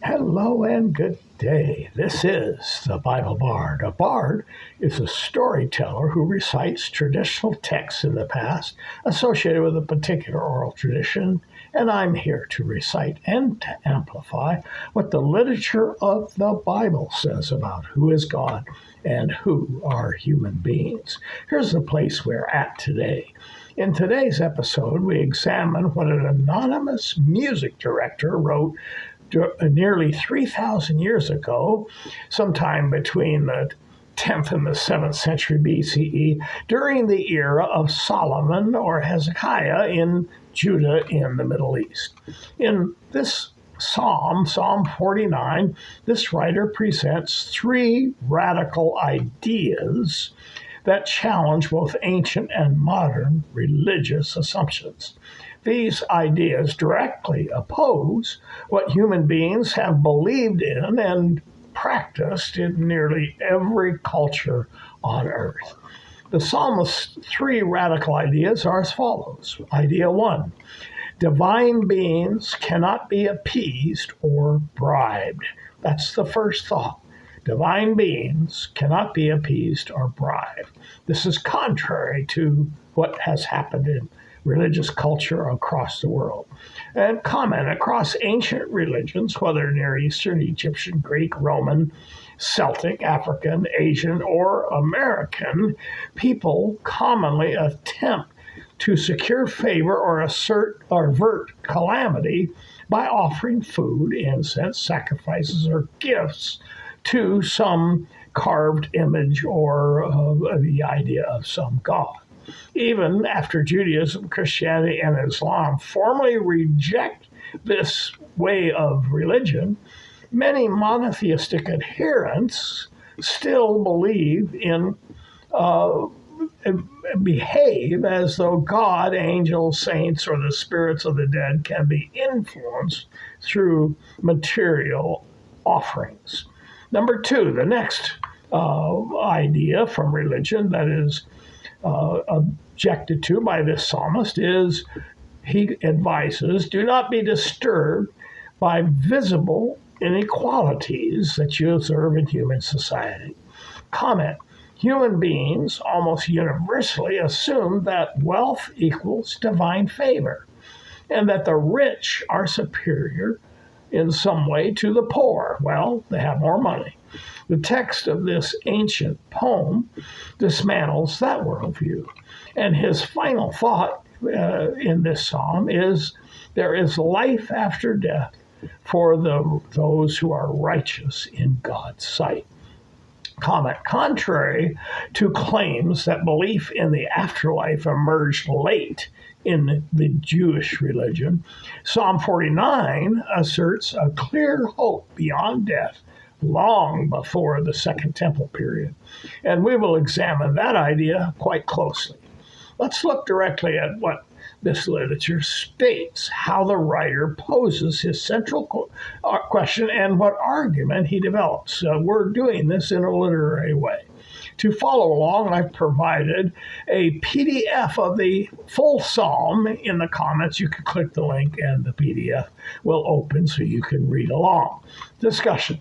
Hello and good day. This is the Bible Bard. A bard is a storyteller who recites traditional texts in the past associated with a particular oral tradition, and I'm here to recite and to amplify what the literature of the Bible says about who is God and who are human beings. Here's the place we're at today. In today's episode, we examine what an anonymous music director wrote nearly 3,000 years ago, sometime between the 10th and the 7th century BCE, during the era of Solomon or Hezekiah in Judah in the Middle East. In this Psalm 49, this writer presents three radical ideas that challenge both ancient and modern religious assumptions. These ideas directly oppose what human beings have believed in and practiced in nearly every culture on earth. The psalmist's three radical ideas are as follows. Idea one: divine beings cannot be appeased or bribed. That's the first thought. Divine beings cannot be appeased or bribed. This is contrary to what has happened in religious culture across the world. And comment: across ancient religions, whether Near Eastern, Egyptian, Greek, Roman, Celtic, African, Asian, or American, people commonly attempt to secure favor or avert calamity by offering food, incense, sacrifices, or gifts to some carved image or the idea of some god. Even after Judaism, Christianity, and Islam formally reject this way of religion, many monotheistic adherents still believe in behave as though God, angels, saints, or the spirits of the dead can be influenced through material offerings. Number two, the next idea from religion that is objected to by this psalmist is, he advises, do not be disturbed by visible inequalities that you observe in human society. Comment: human beings almost universally assume that wealth equals divine favor and that the rich are superior in some way to the poor. Well, they have more money. The text of this ancient poem dismantles that worldview. And his final thought in this psalm is, there is life after death for those who are righteous in God's sight. Comment: contrary to claims that belief in the afterlife emerged late in the Jewish religion, Psalm 49 asserts a clear hope beyond death long before the Second Temple period. And we will examine that idea quite closely. Let's look directly at what this literature states, how the writer poses his central question and what argument he develops. We're doing this in a literary way. To follow along, I've provided a PDF of the full psalm in the comments. You can click the link and the PDF will open so you can read along. Discussion.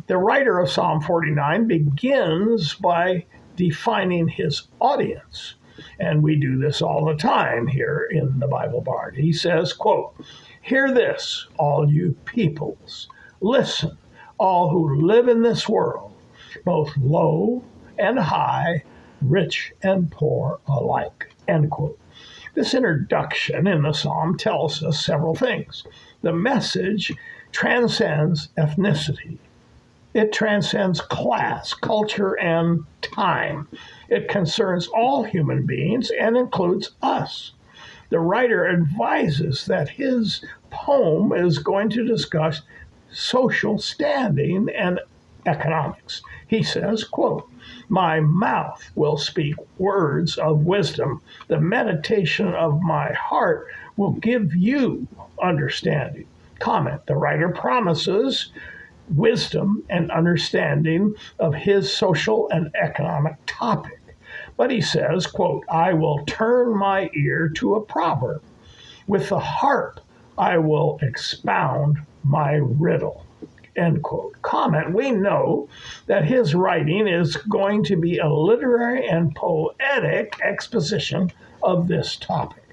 The writer of Psalm 49 begins by defining his audience. And we do this all the time here in the Bible Bard. He says, quote, "Hear this, all you peoples. Listen, all who live in this world, both low and high, rich and poor alike." End quote. This introduction in the psalm tells us several things. The message transcends ethnicity. It transcends class, culture, and time. It concerns all human beings and includes us. The writer advises that his poem is going to discuss social standing and economics. He says, quote, "My mouth will speak words of wisdom. The meditation of my heart will give you understanding." Comment: the writer promises wisdom and understanding of his social and economic topic. But he says, quote, "I will turn my ear to a proverb. With the harp I will expound my riddle." end quote. Comment, we know that his writing is going to be a literary and poetic exposition of this topic.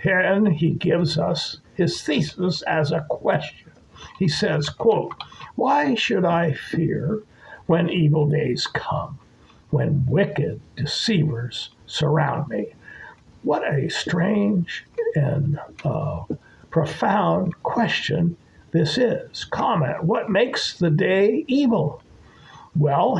And he gives us his thesis as a question. He says, quote, why should I fear when evil days come, when wicked deceivers surround me? What a strange and profound question this is. Comment, what makes the day evil? Well,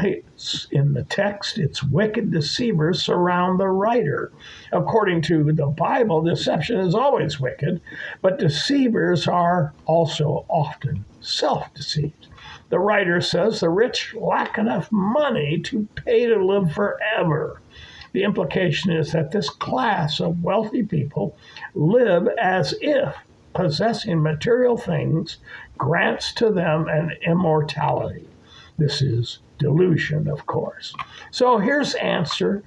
in the text, it's wicked deceivers surround the writer. According to the Bible, deception is always wicked, but deceivers are also often self-deceived. The writer says the rich lack enough money to pay to live forever. The implication is that this class of wealthy people live as if possessing material things grants to them an immortality. This is delusion, of course. So here's answer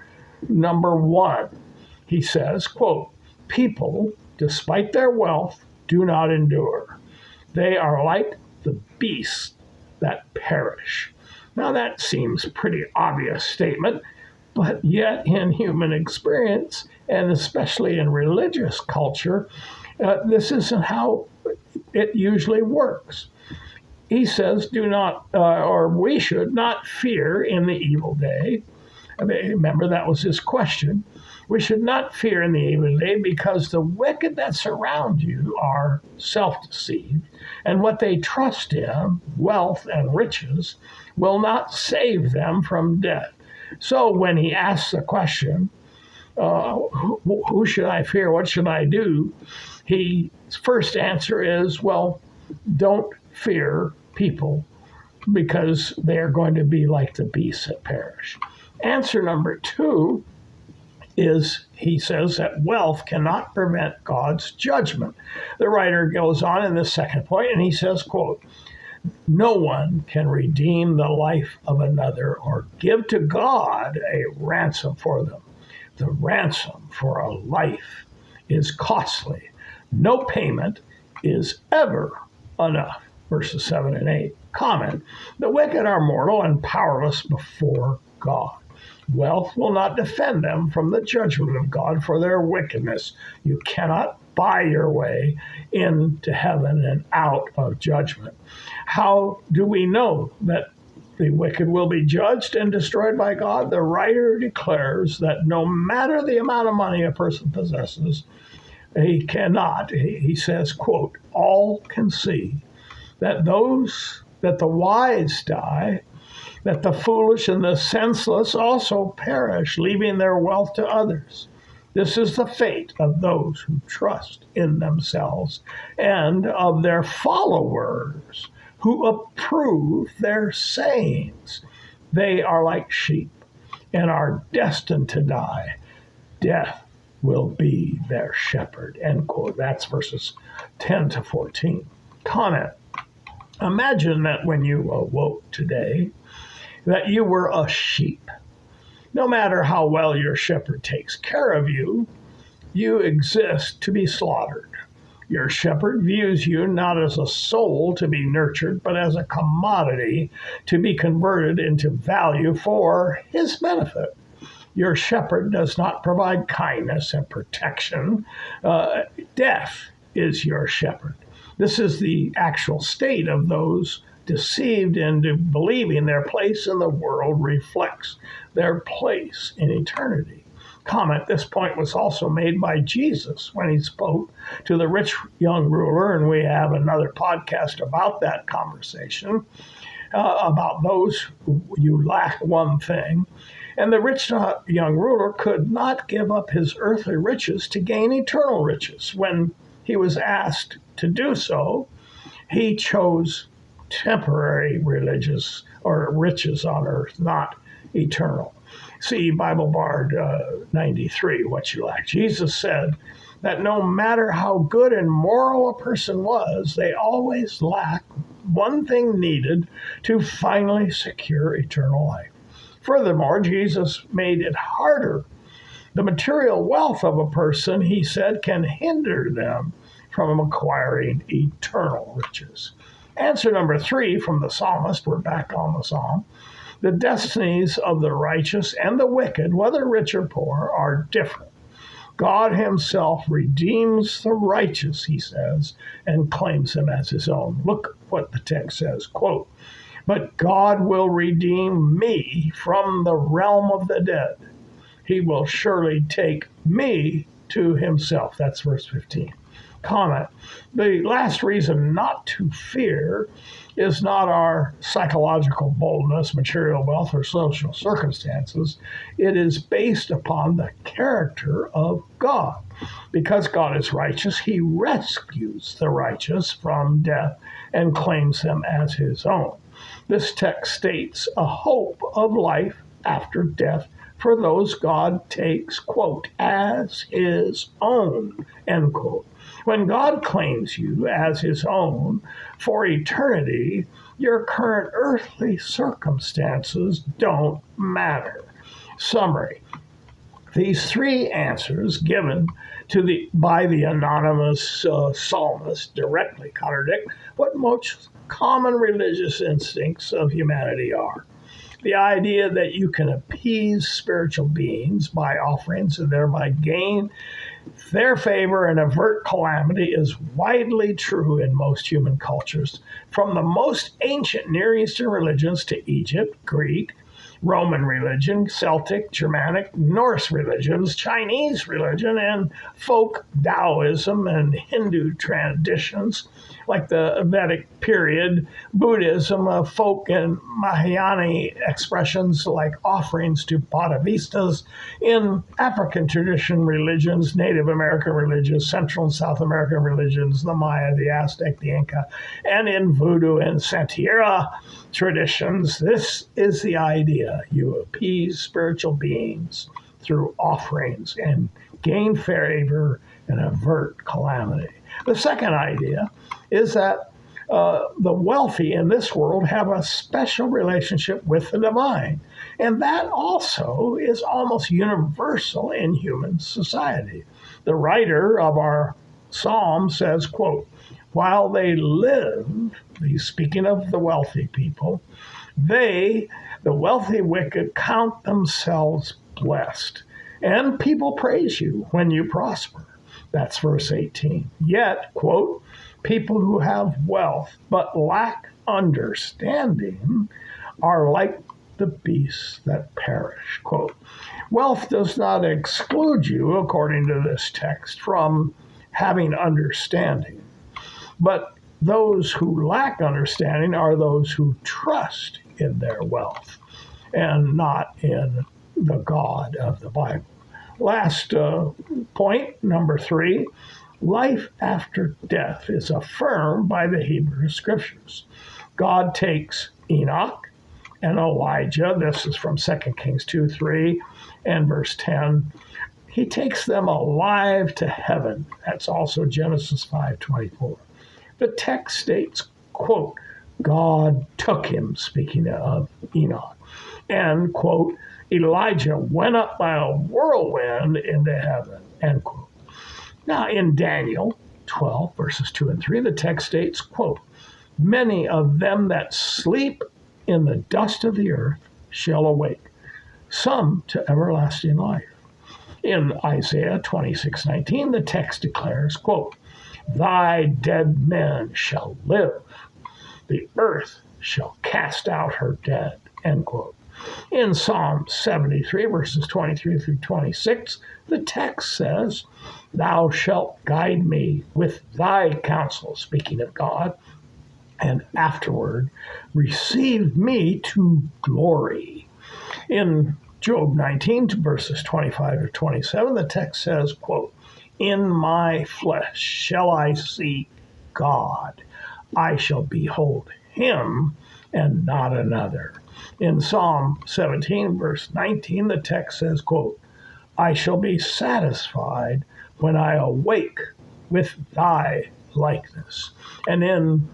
number 1. He says, quote, people, despite their wealth, do not endure. They are like the beasts that perish. Now that seems a pretty obvious statement, but yet in human experience, and especially in religious culture, this isn't how it usually works. He says, do not, or we should not fear in the evil day. I mean, remember, that was his question. We should not fear in the evil day because the wicked that surround you are self-deceived, and what they trust in, wealth and riches, will not save them from death. So when he asks the question, who should I fear? What should I do? His first answer is, well, don't fear people because they're going to be like the beasts that perish. Answer number 2 is, he says, that wealth cannot prevent God's judgment. The writer goes on in the second point, and he says, quote, no one can redeem the life of another or give to God a ransom for them. The ransom for a life is costly. No payment is ever enough. Verses 7 and 8. Comment, the wicked are mortal and powerless before God. Wealth will not defend them from the judgment of God for their wickedness. You cannot buy your way into heaven and out of judgment. How do we know that the wicked will be judged and destroyed by God? The writer declares that no matter the amount of money a person possesses, he says, quote, all can see that the wise die, that the foolish and the senseless also perish, leaving their wealth to others. This is the fate of those who trust in themselves and of their followers who approve their sayings. They are like sheep and are destined to die. Death will be their shepherd. End quote. That's verses 10 to 14. Comment. Imagine that when you awoke today, that you were a sheep. No matter how well your shepherd takes care of you, you exist to be slaughtered. Your shepherd views you not as a soul to be nurtured, but as a commodity to be converted into value for his benefit. Your shepherd does not provide kindness and protection. Death is your shepherd. This is the actual state of those deceived into believing their place in the world reflects their place in eternity. Comment, this point was also made by Jesus when he spoke to the rich young ruler, and we have another podcast about that conversation, about those who you lack one thing. And the rich young ruler could not give up his earthly riches to gain eternal riches. When he was asked to do so, he chose temporary religious or riches on earth, not eternal. See Bible Bard 93, what you lack. Jesus said that no matter how good and moral a person was, they always lack one thing needed to finally secure eternal life. Furthermore, Jesus made it harder. The material wealth of a person, he said, can hinder them from acquiring eternal riches. Answer number 3 from the psalmist, we're back on the psalm. The destinies of the righteous and the wicked, whether rich or poor, are different. God himself redeems the righteous, he says, and claims them as his own. Look what the text says, quote, "But God will redeem me from the realm of the dead. He will surely take me to himself." That's verse 15. Comment. The last reason not to fear is not our psychological boldness, material wealth, or social circumstances. It is based upon the character of God. Because God is righteous, he rescues the righteous from death and claims them as his own. This text states a hope of life after death for those God takes, quote, as his own, end quote. When God claims you as his own for eternity, your current earthly circumstances don't matter. Summary. These 3 answers given by the anonymous psalmist directly contradict what most common religious instincts of humanity are. The idea that you can appease spiritual beings by offerings and thereby gain their favor and avert calamity is widely true in most human cultures, from the most ancient Near Eastern religions to Egypt, Greek, Roman religion, Celtic, Germanic, Norse religions, Chinese religion, and folk Taoism and Hindu traditions like the Vedic period, Buddhism, folk and Mahayana expressions like offerings to Bodhisattvas, in African tradition religions, Native American religions, Central and South American religions, the Maya, the Aztec, the Inca, and in Voodoo and Santeria traditions. This is the idea. You appease spiritual beings through offerings and gain favor and avert calamity. The second idea is that the wealthy in this world have a special relationship with the divine. And that also is almost universal in human society. The writer of our psalm says, quote, "While they live," he's speaking of the wealthy people, "they, the wealthy wicked, count themselves blessed. And people praise you when you prosper." That's verse 18. Yet, quote, "people who have wealth but lack understanding are like the beasts that perish." Quote. Wealth does not exclude you, according to this text, from having understanding. But those who lack understanding are those who trust in their wealth and not in the God of the Bible. Last point, number 3, life after death is affirmed by the Hebrew Scriptures. God takes Enoch and Elijah, this is from 2 Kings 2:3 and verse 10, he takes them alive to heaven. That's also Genesis 5:24. The text states, quote, "God took him," speaking of Enoch, and, quote, "Elijah went up by a whirlwind into heaven," end quote. Now, in Daniel 12, verses 2 and 3, the text states, quote, "Many of them that sleep in the dust of the earth shall awake, some to everlasting life." In Isaiah 26:19, the text declares, quote, "Thy dead men shall live. The earth shall cast out her dead," end quote. In Psalm 73, verses 23 through 26, the text says, "Thou shalt guide me with thy counsel," speaking of God, "and afterward receive me to glory." In Job 19, verses 25 to 27, the text says, quote, "In my flesh shall I see God. I shall behold him and not another." In Psalm 17, verse 19, the text says, quote, "I shall be satisfied when I awake with thy likeness." And in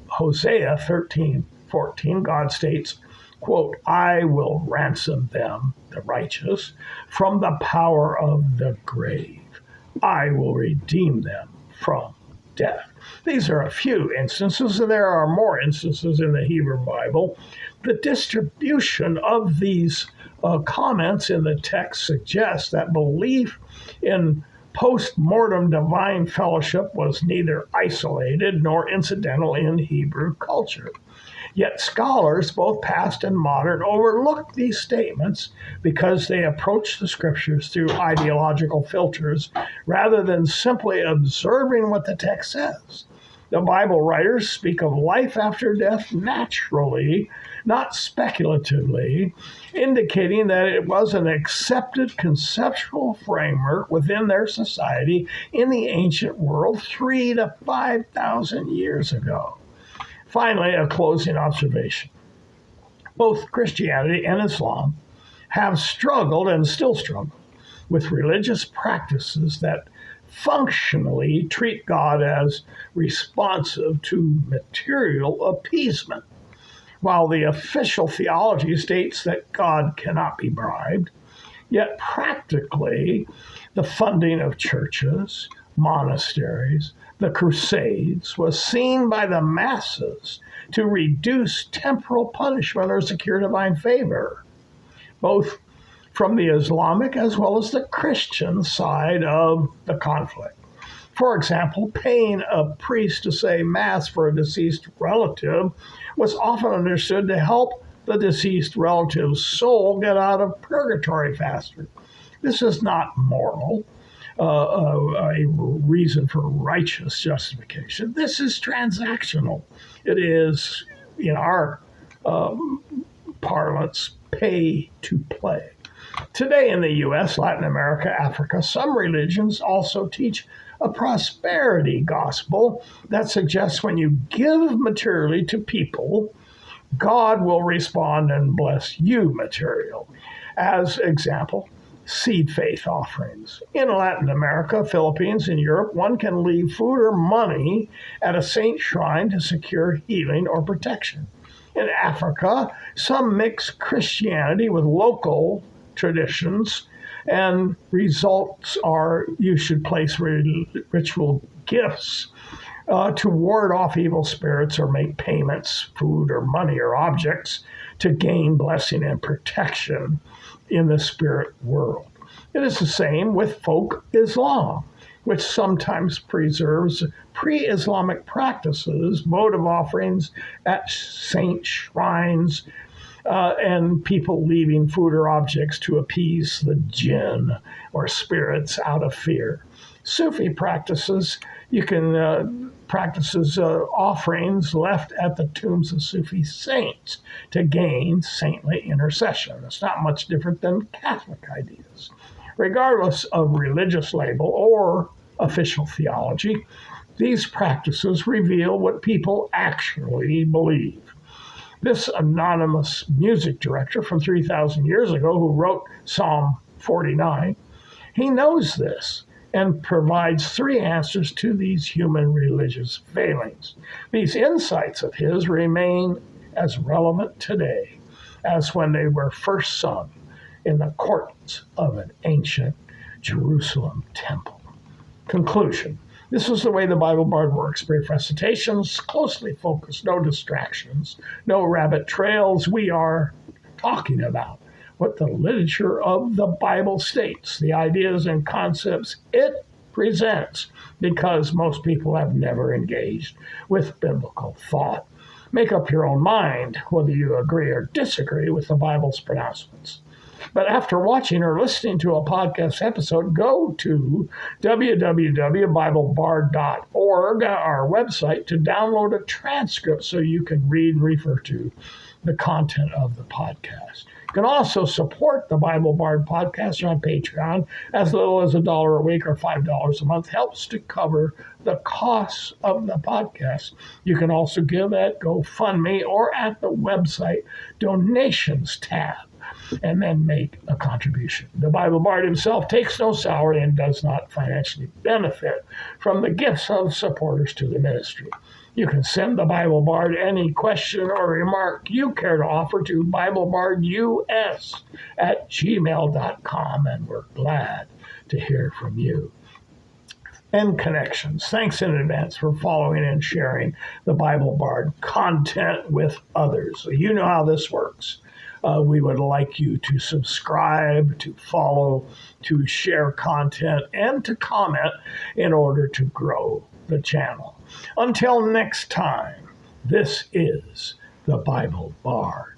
Hosea 13:14, God states, quote, "I will ransom them," the righteous, "from the power of the grave. I will redeem them from death. These are a few instances, and there are more instances in the Hebrew Bible. The distribution of these comments in the text suggests that belief in post-mortem divine fellowship was neither isolated nor incidental in Hebrew culture. Yet scholars, both past and modern, overlook these statements because they approach the scriptures through ideological filters rather than simply observing what the text says. The Bible writers speak of life after death naturally, not speculatively, indicating that it was an accepted conceptual framework within their society in the ancient world 3,000 to 5,000 years ago. Finally, a closing observation. Both Christianity and Islam have struggled and still struggle with religious practices that functionally treat God as responsive to material appeasement. While the official theology states that God cannot be bribed, yet practically the funding of churches, monasteries, the Crusades was seen by the masses to reduce temporal punishment or secure divine favor, both from the Islamic as well as the Christian side of the conflict. For example, paying a priest to say Mass for a deceased relative was often understood to help the deceased relative's soul get out of purgatory faster. This is not moral, a reason for righteous justification. This is transactional. It is, in our parlance, pay to play. Today in the U.S., Latin America, Africa, some religions also teach a prosperity gospel that suggests when you give materially to people, God will respond and bless you material. As example, seed faith offerings. In Latin America, Philippines, and Europe, one can leave food or money at a saint shrine to secure healing or protection. In Africa, some mix Christianity with local traditions, and results are you should place ritual gifts to ward off evil spirits or make payments, food or money or objects, to gain blessing and protection in the spirit world. It is the same with folk Islam, which sometimes preserves pre-Islamic practices, votive offerings at saint shrines, and people leaving food or objects to appease the jinn or spirits out of fear. Sufi practices, offerings left at the tombs of Sufi saints to gain saintly intercession. It's not much different than Catholic ideas. Regardless of religious label or official theology, these practices reveal what people actually believe. This anonymous music director from 3,000 years ago who wrote Psalm 49, he knows this and provides three answers to these human religious failings. These insights of his remain as relevant today as when they were first sung in the courts of an ancient Jerusalem temple. Conclusion. This is the way the Bible Bard works. Brief recitations, closely focused, no distractions, no rabbit trails. We are talking about what the literature of the Bible states, the ideas and concepts it presents, because most people have never engaged with biblical thought. Make up your own mind whether you agree or disagree with the Bible's pronouncements. But after watching or listening to a podcast episode, go to www.biblebard.org, our website, to download a transcript so you can read and refer to the content of the podcast. You can also support the Bible Bard podcast on Patreon. As little as $1 a week or $5 a month helps to cover the costs of the podcast. You can also give at GoFundMe or at the website donations tab, and then make a contribution. The Bible Bard himself takes no salary and does not financially benefit from the gifts of supporters to the ministry. You can send the Bible Bard any question or remark you care to offer to BibleBardUS@gmail.com, and we're glad to hear from you. and connections. Thanks in advance for following and sharing the Bible Bard content with others. So you know how this works. We would like you to subscribe, to follow, to share content, and to comment in order to grow the channel. Until next time, this is the Bible Bard.